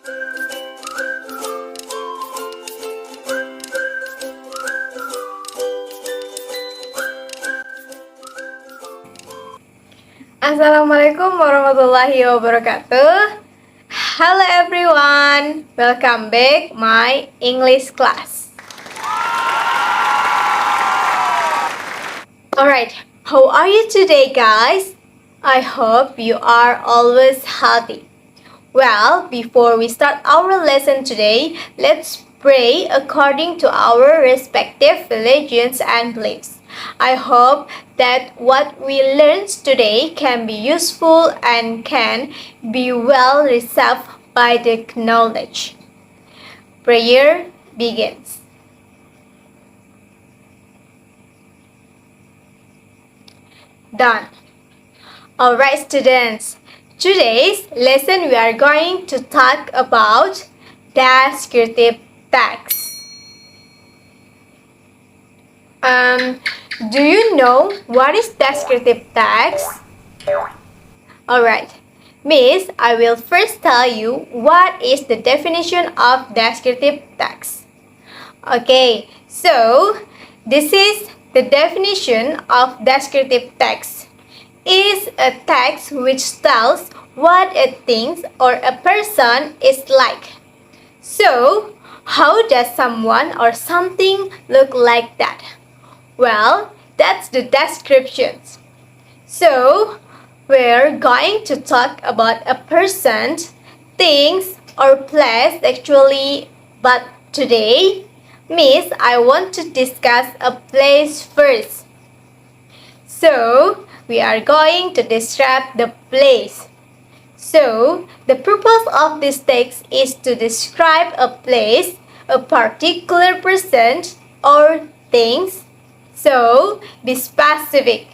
Assalamualaikum warahmatullahi wabarakatuh. Hello everyone, welcome back my English class. Alright, how are you today guys? I hope you are always healthy. Well, before we start our lesson today, let's pray according to our respective religions and beliefs. I hope that what we learned today can be useful and can be well received by the knowledge. Prayer begins. Done. Alright students, today's lesson we are going to talk about descriptive text. Do you know what is descriptive text? Alright, Miss, I will first tell you what is the definition of descriptive text. Okay, so this is the definition of descriptive text. Is a text which tells what a thing or a person is like. So, how does someone or something look like that? Well, that's the descriptions. So, we're going to talk about a person, things, or place actually, but today, Miss, I want to discuss a place first. So, we are going to describe the place. So, the purpose of this text is to describe a place, a particular person, or things. So, be specific.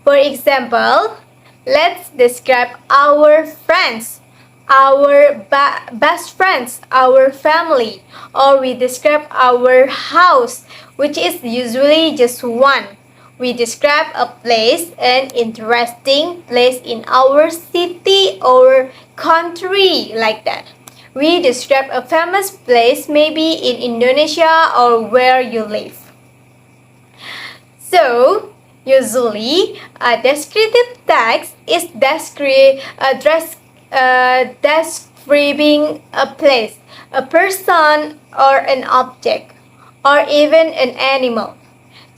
For example, let's describe our friends, our best friends, our family, or we describe our house, which is usually just one. We describe a place, an interesting place in our city or country, like that. We describe a famous place maybe in Indonesia or where you live. So, usually, a descriptive text is describing a place, a person, or an object, or even an animal.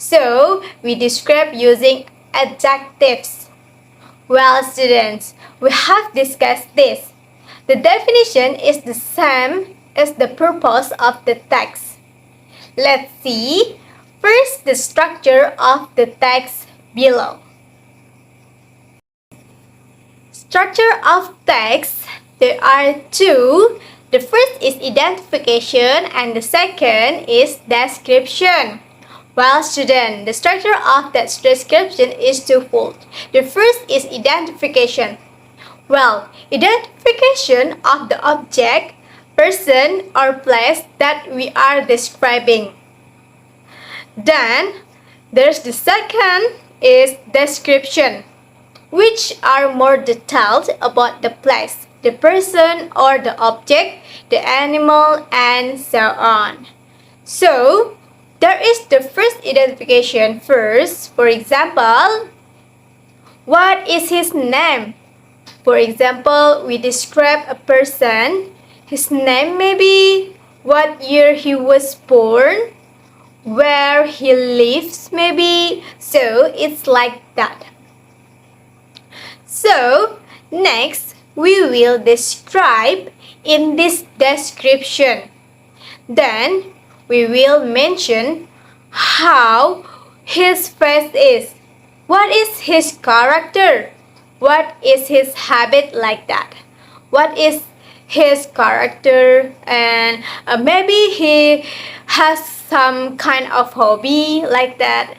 So, we describe using adjectives. Well, students, we have discussed this. The definition is the same as the purpose of the text. Let's see. First, the structure of the text below. Structure of text, there are two. The first is identification and the second is description. Well, student, the structure of that description is twofold. The first is identification. Well, identification of the object, person, or place that we are describing. Then, there's the second is description, which are more detailed about the place, the person or the object, the animal, and so on. So, there is the first identification first. For example, what is his name? For example, we describe a person, his name may be, what year he was born, where he lives maybe, so it's like that. So, next we will describe in this description. Then, we will mention how his face is. What is his character? What is his habit, like that? What is his character? And maybe he has some kind of hobby, like that.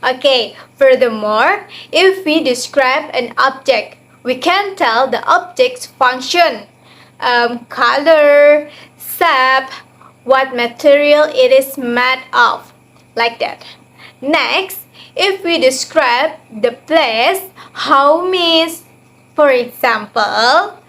Okay, furthermore, if we describe an object, we can tell the object's function, color, shape, what material it is made of, like that. Next, if we describe the place, how means, for example,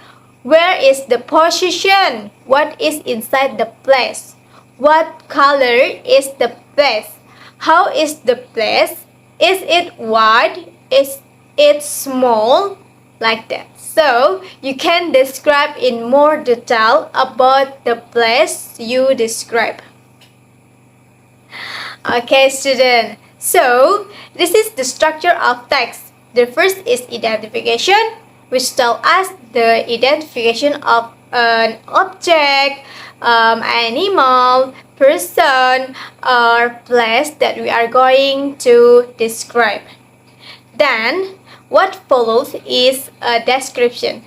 Where is the position? What is inside the place? What color is the place? How is the place? Is it wide? Is it small? Like that. So you can describe in more detail about the place you describe. Okay, student. So this is the structure of text. The first is identification, which tells us the identification of an object, animal, person, or place that we are going to describe. Then, what follows is a description.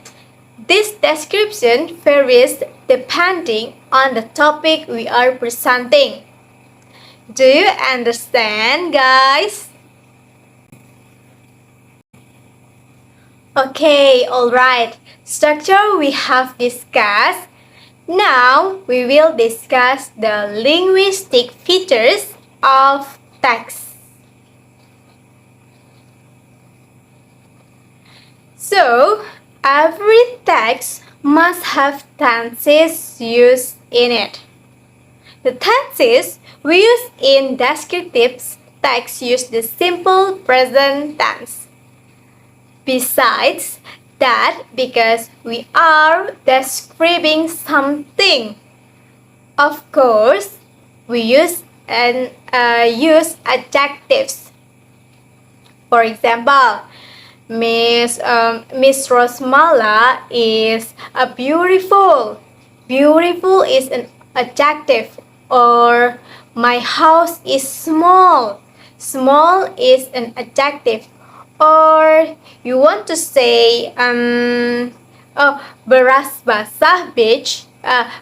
This description varies depending on the topic we are presenting. Do you understand, guys? Okay, alright. Structure we have discussed. Now we will discuss the linguistic features of text. So, every text must have tenses used in it. The tenses we use in descriptive text use the simple present tense. Besides that, because we are describing something, of course, we use adjectives. For example, Miss Rosmala is a beautiful. Beautiful is an adjective. Or my house is small. Small is an adjective. Or you want to say Beras basah beach.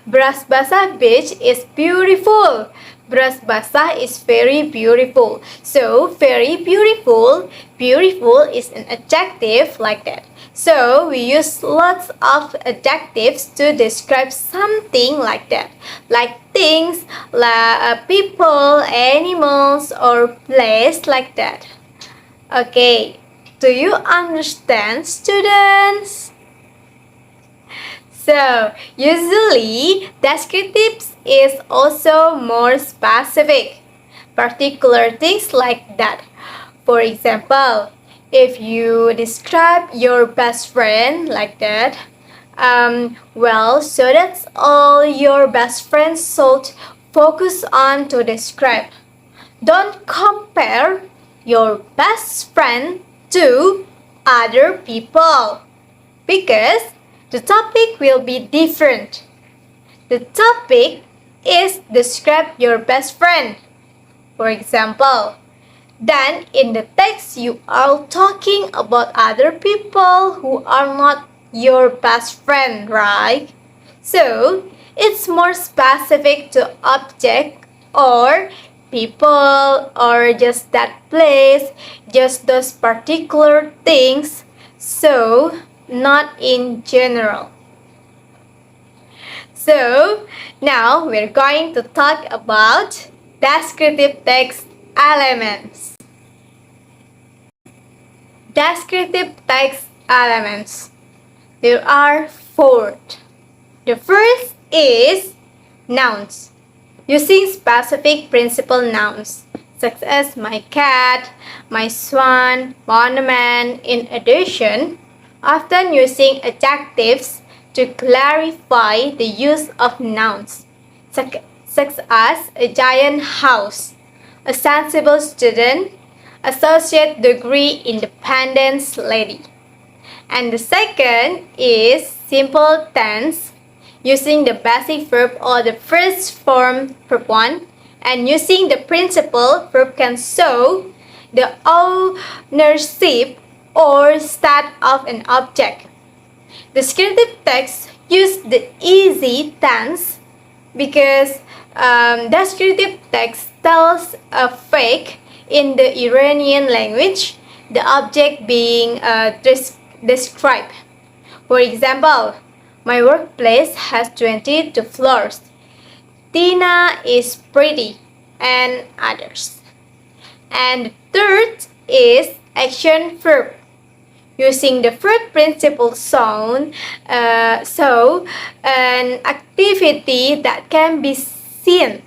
Beras basah beach is beautiful. Beras basah is very beautiful. So very beautiful. Beautiful is an adjective like that. So we use lots of adjectives to describe something like that, like things, like people, animals, or place like that. Okay, do you understand, students? So usually descriptive is also more specific, particular things like that. For example, if you describe your best friend like that, so that's all your best friend should focus on to describe. Don't compare your best friend to other people because the topic will be different. The topic is describe your best friend. For example, then in the text you are talking about other people who are not your best friend, right? So it's more specific to object or people or just that place, just those particular things. So not in general. So now we're going to talk about descriptive text elements. Descriptive text elements. There are 4. The first is nouns. Using specific principal nouns such as my cat, my swan, monument. In addition, often using adjectives to clarify the use of nouns such as a giant house, a sensible student, associate degree independence lady. And the second is simple tense, using the basic verb or the first form verb 1 and using the principal verb can show the ownership or state of an object. Descriptive text use the easy tense because descriptive text tells a fact in the Iranian language, the object being described. For example, my workplace has 22 floors. Tina is pretty, and others. And the third is action verb. using the first principle sound. So an activity that can be seen,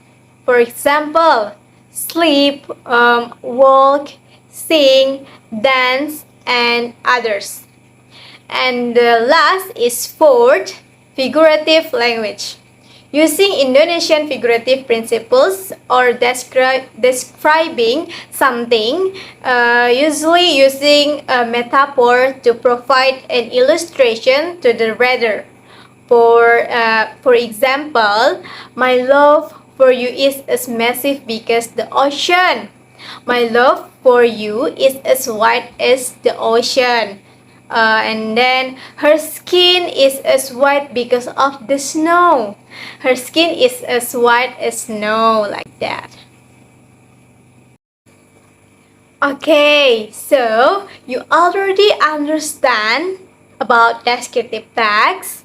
for example, sleep, walk, sing, dance, and others. And the last is fourth, figurative language. Using Indonesian figurative principles or describing something, usually using a metaphor to provide an illustration to the reader. For example, my love for you is as massive because the ocean. My love for you is as wide as the ocean. And then her skin is as white because of the snow. Her skin is as white as snow, like that. Okay, so you already understand about descriptive text.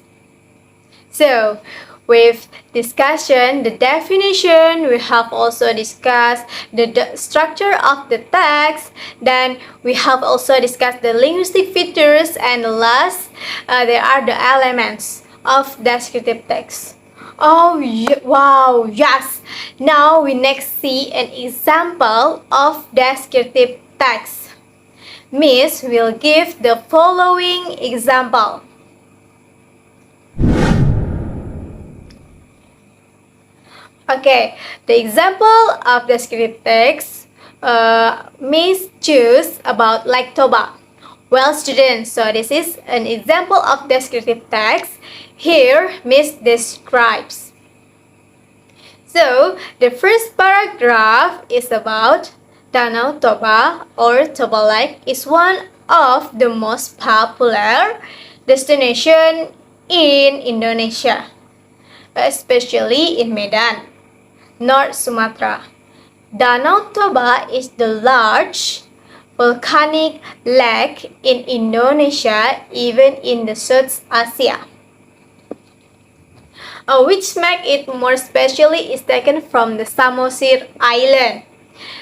So, with discussion, the definition, we have also discussed the structure of the text. Then we have also discussed the linguistic features, and last, there are the elements of descriptive text. Oh, wow, yes! Now we next see an example of descriptive text. Miss will give the following example. Okay, the example of descriptive text, Miss choose about like Toba. Well, students, so this is an example of descriptive text. Here, Miss describes. So, the first paragraph is about Danau Toba or Toba Lake is one of the most popular destination in Indonesia, especially in Medan, North Sumatra. Danau Toba is the large volcanic lake in Indonesia, even in the South Asia. Which make it more specially is taken from the Samosir Island,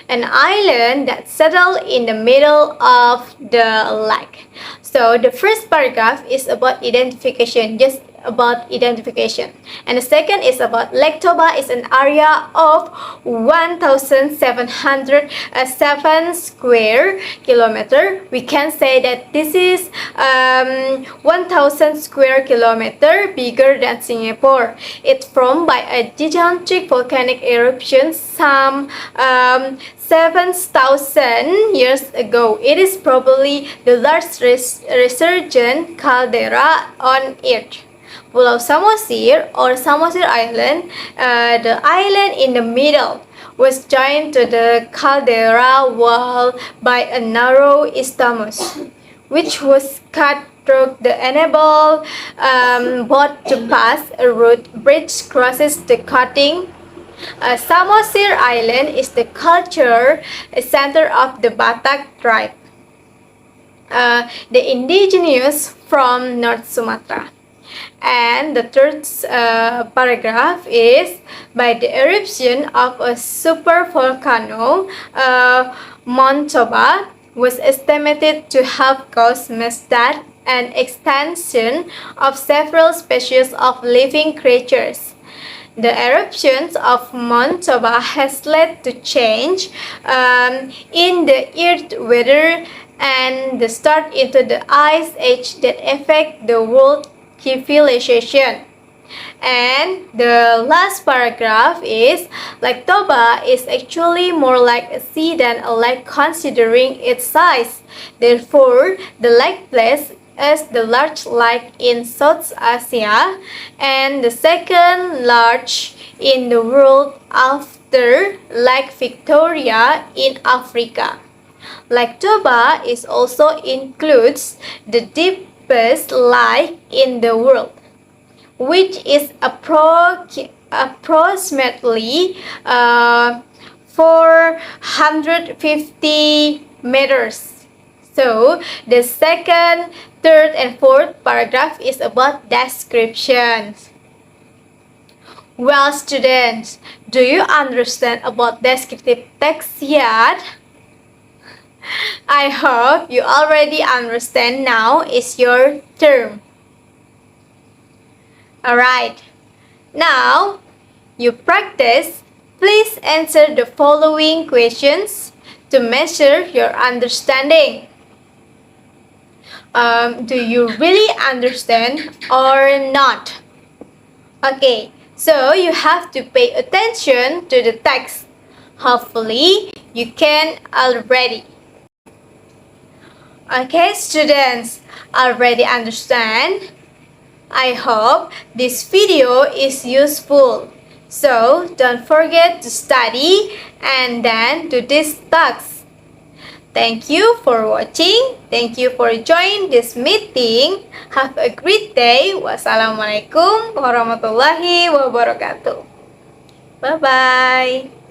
an island that settled in the middle of the lake. So the first paragraph is about identification, just about identification. And the second is about Lake Toba is an area of 1,707 square kilometer. We can say that this is 1,000 square kilometer bigger than Singapore. It's formed by a gigantic volcanic eruption some 7,000 years ago. It is probably the largest resurgent caldera on Earth. Pulau Samosir or Samosir Island, the island in the middle, was joined to the caldera wall by a narrow isthmus, which was cut through to enable boat to pass. A road bridge crosses the cutting. Samosir Island is the culture center of the Batak tribe, the indigenous from North Sumatra. And the third paragraph is by the eruption of a supervolcano, Mount Toba was estimated to have caused mass death and extinction of several species of living creatures. The eruptions of Mount Toba has led to change in the earth weather and the start into the ice age that affect the world civilization. And the last paragraph is Lake Toba is actually more like a sea than a lake considering its size. Therefore, the lake place is the large lake in South Asia and the second large in the world after Lake Victoria in Africa. Lake Toba is also includes the deepest lake in the world, which is approximately 450 meters. So the second, third, and fourth paragraph is about descriptions. Well, students, do you understand about descriptive text yet? I hope you already understand now is your term. Alright, now you practice. Please answer the following questions to measure your understanding. Do you really understand or not? Okay, so you have to pay attention to the text. Hopefully, you can already. Okay, students, already understand? I hope this video is useful. So, don't forget to study and then do this task. Thank you for watching. Thank you for joining this meeting. Have a great day. Wassalamualaikum warahmatullahi wabarakatuh. Bye-bye.